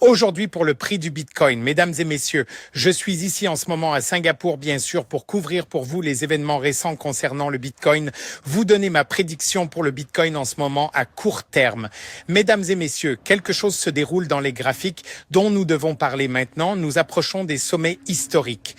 Aujourd'hui, pour le prix du Bitcoin, mesdames et messieurs, je suis ici en ce moment à Singapour, bien sûr, pour couvrir pour vous les événements récents concernant le Bitcoin, vous donner ma prédiction pour le Bitcoin en ce moment à court terme. Mesdames et messieurs, quelque chose se déroule dans les graphiques dont nous devons parler maintenant. Nous approchons des sommets historiques.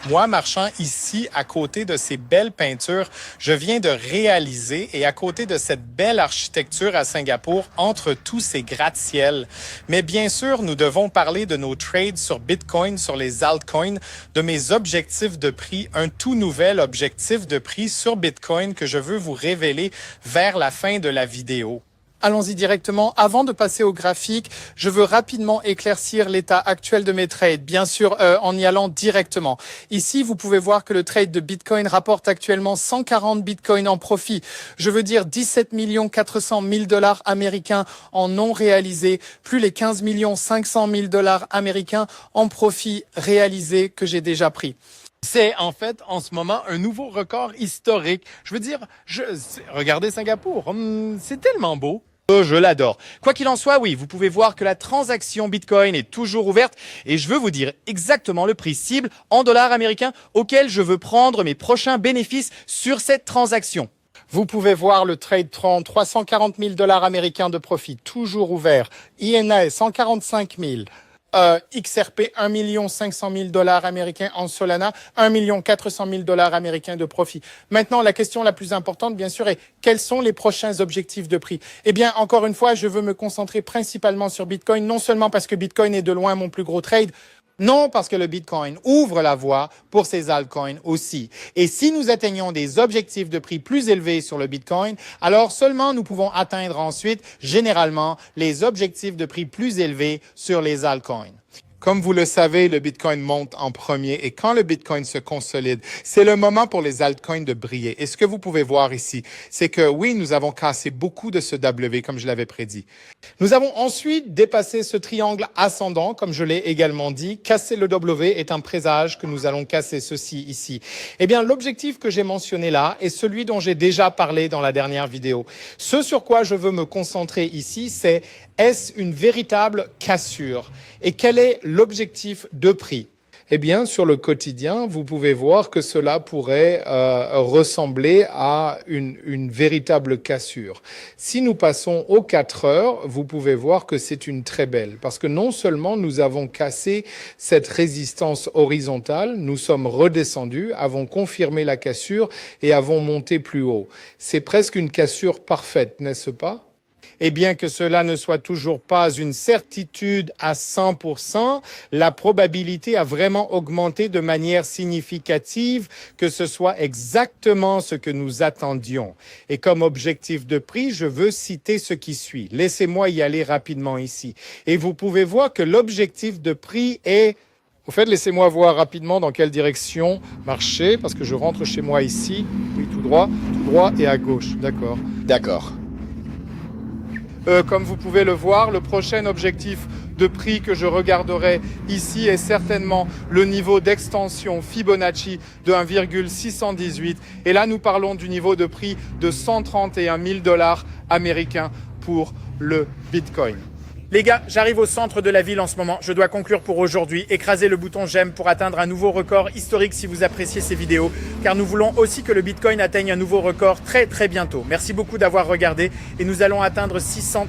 Moi, marchant ici à côté de ces belles peintures, je viens de réaliser, et à côté de cette belle architecture à Singapour, entre tous ces gratte-ciels. Mais bien sûr, nous devons parler de nos trades sur Bitcoin, sur les altcoins, de mes objectifs de prix, un tout nouvel objectif de prix sur Bitcoin que je veux vous révéler vers la fin de la vidéo. Allons-y directement. Avant de passer au graphique, je veux rapidement éclaircir l'état actuel de mes trades, bien sûr en y allant directement. Ici, vous pouvez voir que le trade de Bitcoin rapporte actuellement 140 Bitcoins en profit. Je veux dire 17 400 000 dollars américains en non réalisés, plus les 15 500 000 dollars américains en profit réalisés que j'ai déjà pris. C'est en fait en ce moment un nouveau record historique. Je veux dire, regardez Singapour, c'est tellement beau. Je l'adore. Quoi qu'il en soit, oui, vous pouvez voir que la transaction Bitcoin est toujours ouverte et je veux vous dire exactement le prix cible en dollars américains auquel je veux prendre mes prochains bénéfices sur cette transaction. Vous pouvez voir le trade 340 000 dollars américains de profit, toujours ouvert. INA 145 000. XRP 1 500 000 dollars américains en Solana, 1 400 000 dollars américains de profit. Maintenant, la question la plus importante, bien sûr, est quels sont les prochains objectifs de prix? Eh bien, encore une fois, je veux me concentrer principalement sur Bitcoin, non seulement parce que Bitcoin est de loin mon plus gros trade, non, parce que le Bitcoin ouvre la voie pour ces altcoins aussi. Et si nous atteignons des objectifs de prix plus élevés sur le Bitcoin, alors seulement nous pouvons atteindre ensuite, généralement, les objectifs de prix plus élevés sur les altcoins. Comme vous le savez, le Bitcoin monte en premier et quand le Bitcoin se consolide, c'est le moment pour les altcoins de briller. Et ce que vous pouvez voir ici, c'est que oui, nous avons cassé beaucoup de ce W comme je l'avais prédit. Nous avons ensuite dépassé ce triangle ascendant, comme je l'ai également dit. Casser le W est un présage que nous allons casser ceci ici. Eh bien, l'objectif que j'ai mentionné là est celui dont j'ai déjà parlé dans la dernière vidéo. Ce sur quoi je veux me concentrer ici, c'est est-ce une véritable cassure? Et quel est l'objectif de prix? Eh bien, sur le quotidien, vous pouvez voir que cela pourrait ressembler à une véritable cassure. Si nous passons aux 4 heures, vous pouvez voir que c'est une très belle. Parce que non seulement nous avons cassé cette résistance horizontale, nous sommes redescendus, avons confirmé la cassure et avons monté plus haut. C'est presque une cassure parfaite, n'est-ce pas? Et bien que cela ne soit toujours pas une certitude à 100%, la probabilité a vraiment augmenté de manière significative que ce soit exactement ce que nous attendions. Et comme objectif de prix, je veux citer ce qui suit. Laissez-moi y aller rapidement ici. Et vous pouvez voir que l'objectif de prix est... Au fait, laissez-moi voir rapidement dans quelle direction marcher, parce que je rentre chez moi ici. Oui, tout droit et à gauche. D'accord. D'accord. Comme vous pouvez le voir, le prochain objectif de prix que je regarderai ici est certainement le niveau d'extension Fibonacci de 1,618. Et là, nous parlons du niveau de prix de 131 000 dollars américains pour le Bitcoin. Les gars, j'arrive au centre de la ville en ce moment. Je dois conclure pour aujourd'hui. Écrasez le bouton j'aime pour atteindre un nouveau record historique si vous appréciez ces vidéos. Car nous voulons aussi que le Bitcoin atteigne un nouveau record très bientôt. Merci beaucoup d'avoir regardé et nous allons atteindre 600